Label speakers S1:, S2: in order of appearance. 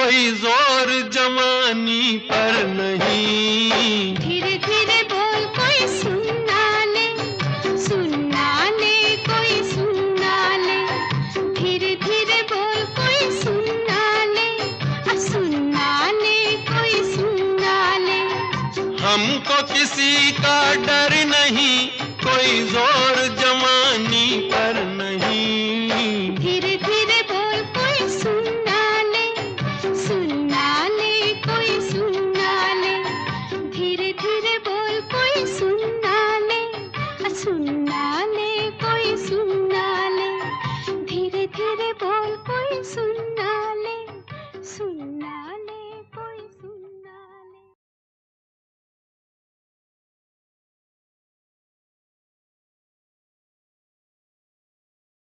S1: कोई जोर जवानी पर नहीं।
S2: धीरे धीरे बोल कोई सुनना ले, सुनना ले कोई सुनना ले। धीरे धीरे बोल कोई सुनना ले, सुनना ले कोई सुनना ले।
S1: हमको किसी का डर नहीं, कोई जोर जवानी